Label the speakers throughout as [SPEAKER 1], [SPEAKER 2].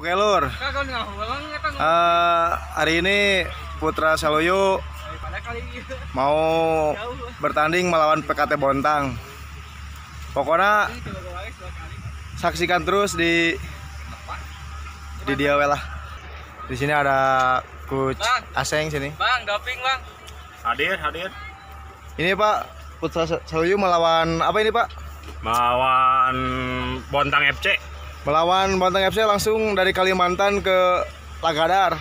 [SPEAKER 1] Oke Lur, hari ini Putra Saloyo mau bertanding melawan PKT Bontang. Pokoknya saksikan terus di dia lah. Di sini ada Coach Aseng sini.
[SPEAKER 2] Bang, doping bang.
[SPEAKER 3] Hadir.
[SPEAKER 1] Ini Pak, Putra Saloyo melawan apa ini Pak?
[SPEAKER 3] Melawan Bontang FC.
[SPEAKER 1] Melawan Bontang FC langsung dari Kalimantan ke Lagadar.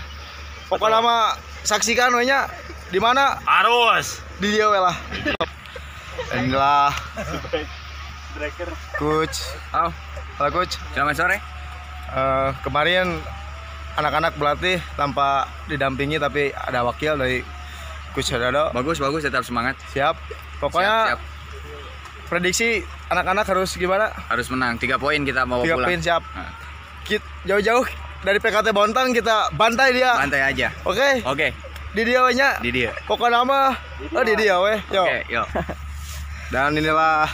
[SPEAKER 1] Pokoknya mah saksikan wanya di mana?
[SPEAKER 3] Harus
[SPEAKER 1] Di dia lah. Inilah Coach. Halo Coach.
[SPEAKER 2] Selamat sore.
[SPEAKER 1] Kemarin anak-anak berlatih tanpa didampingi tapi ada wakil dari Coach Dado.
[SPEAKER 2] Bagus, tetap semangat.
[SPEAKER 1] Siap. Pokoknya
[SPEAKER 2] Siap.
[SPEAKER 1] prediksi anak-anak harus gimana?
[SPEAKER 2] Harus menang. 3 poin kita mau
[SPEAKER 1] 3
[SPEAKER 2] pulang.
[SPEAKER 1] poin siap.
[SPEAKER 2] Nah.
[SPEAKER 1] Jauh-jauh dari PKT Bontang kita bantai dia.
[SPEAKER 2] Bantai aja.
[SPEAKER 1] Oke.
[SPEAKER 2] Oke.
[SPEAKER 1] Di dia wenya.
[SPEAKER 2] Di dia.
[SPEAKER 1] Pokoknya nama di dia weh. Yo.
[SPEAKER 2] Oke, yuk.
[SPEAKER 1] Dan inilah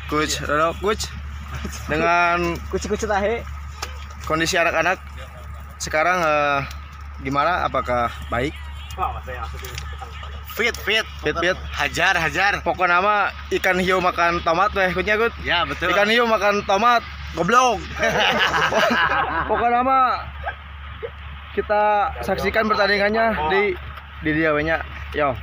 [SPEAKER 1] Coach Dado, Coach dengan
[SPEAKER 4] Kuci-kuci tahe.
[SPEAKER 1] kondisi anak-anak sekarang gimana? Apakah baik?
[SPEAKER 3] fit. Hajar.
[SPEAKER 1] Pokoknya nama ikan hiu makan tomat weh, Coachnya Coach.
[SPEAKER 3] Ya betul.
[SPEAKER 1] Ikan hiu makan tomat, goblok. Pokoknya nama kita saksikan pertandingannya di dia wenya. Yo.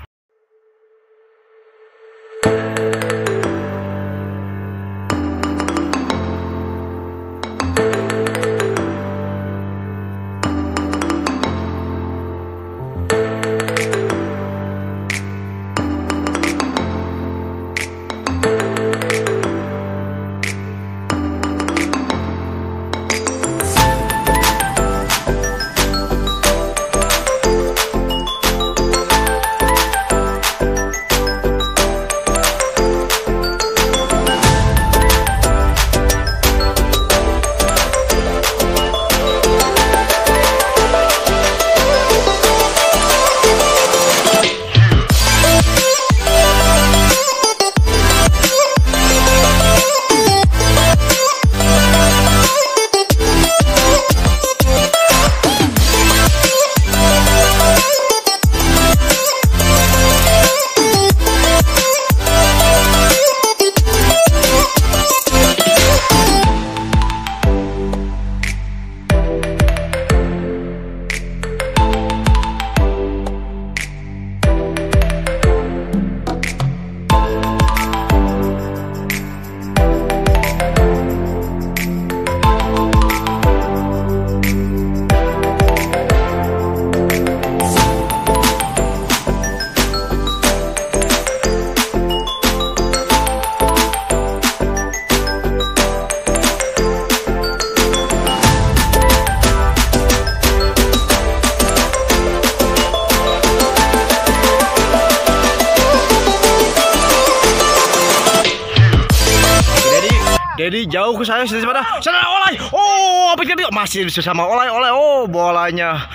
[SPEAKER 1] Jadi jauh ke saya sudah sana olay. Oh, apa tadi? Masih sama olay. Oh, bolanya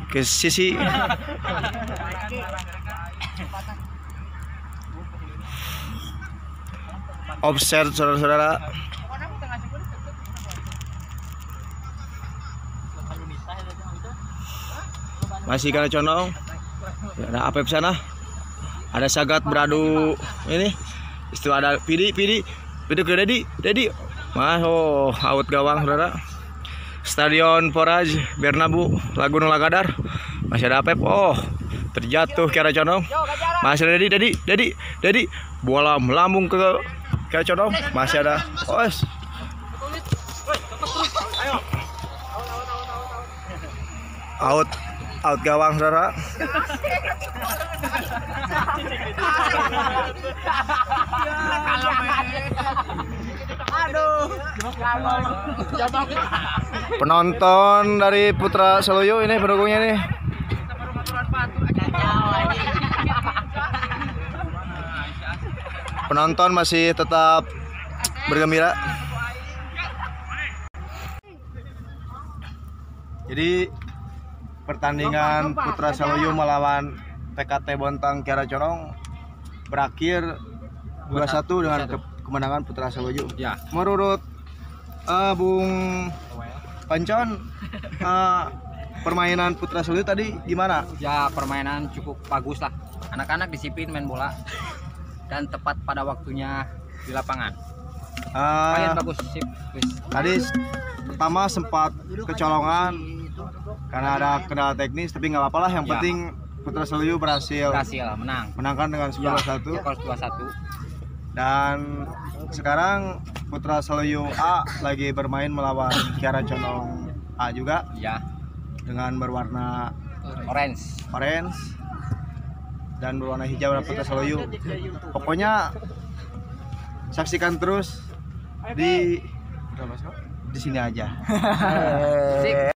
[SPEAKER 1] ke sisi. Offset saudara-saudara. Masih kena condong. Ada apa di sana? Ada Sagat beradu ini. Itu ada Pidi ke Dedi. Mas, out gawang saudara. Stadion Foraj Bernabeu Laguna Lagadar. Masih ada Apep. Oh, terjatuh kira condong. Masih ada Dedi. Bola melambung ke kira condong. Masih ada. Out gawang saudara. Penonton dari Putra Saloyo ini pendukungnya nih. Penonton masih tetap bergembira. Jadi pertandingan Putra Saloyo melawan PKT Bontang Kiara Condong berakhir 2-1 dengan kemenangan Putra Saloyo.
[SPEAKER 2] Ya.
[SPEAKER 1] Menurut Bung Pancon, permainan Putra Seluyuk tadi gimana?
[SPEAKER 4] Ya permainan cukup bagus lah. Anak-anak disiplin main bola dan tepat pada waktunya di lapangan. Main bagus sip.
[SPEAKER 1] Tadi pertama sempat kecolongan karena ada kendala teknis, tapi nggak apa-apa lah. Yang
[SPEAKER 4] Ya.
[SPEAKER 1] penting Putra Seluyuk berhasil menangkan dengan skor 1.
[SPEAKER 4] Skor 2-1.
[SPEAKER 1] Dan sekarang Putra Seluyuk A lagi bermain melawan Kiara Condong A juga
[SPEAKER 4] Ya,
[SPEAKER 1] dengan berwarna
[SPEAKER 4] orange.
[SPEAKER 1] dan berwarna hijau dan Putra Seluyuk. Pokoknya saksikan terus di sini aja.
[SPEAKER 4] Sip.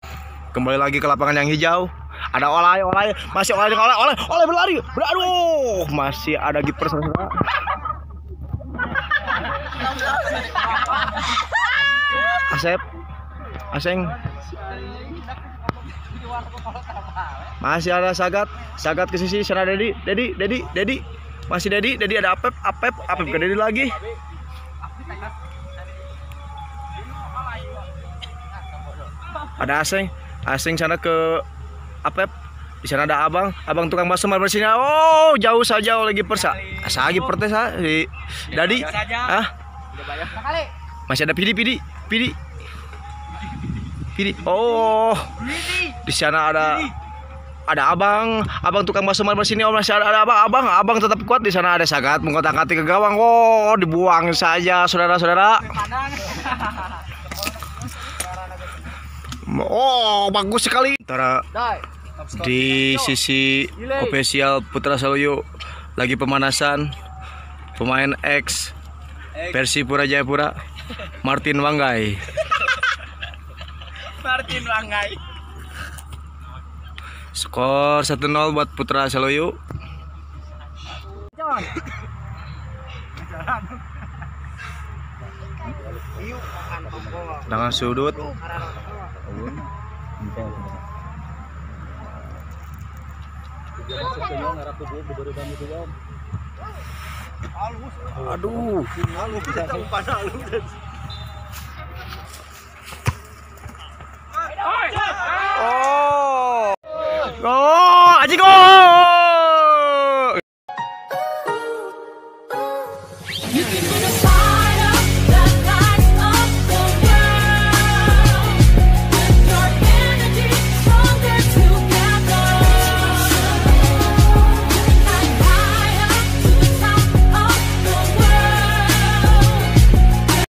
[SPEAKER 1] Kembali lagi ke lapangan yang hijau. Ada oleh masih oleh berlari. Aduh, masih ada kiper saudara. Aseng. Masih ada Sagat ke sisi sana Dedi. Masih Dedi ada Apep ke Dedi lagi. Ada Aseng sana ke Apep. Di sana ada Abang tukang bakso marmer sini. Oh, jauh saja oleh kiper sa. Asa kiper teh sa si Dadi. Masih ada Pidi. Oh. Di sana ada Abang tukang bakso marmer sini. Oh, masih ada Abang tetap kuat. Di sana ada Sagat mengkotak-katik ke gawang. Oh, dibuang saja saudara-saudara. Oh, bagus sekali. Antara di sisi official Putra Seluyuk lagi pemanasan pemain X Persipura Jayapura Martin Wanggai. Skor 1-0 buat Putra Seluyuk. Dengan sudut. Aduh. Oh.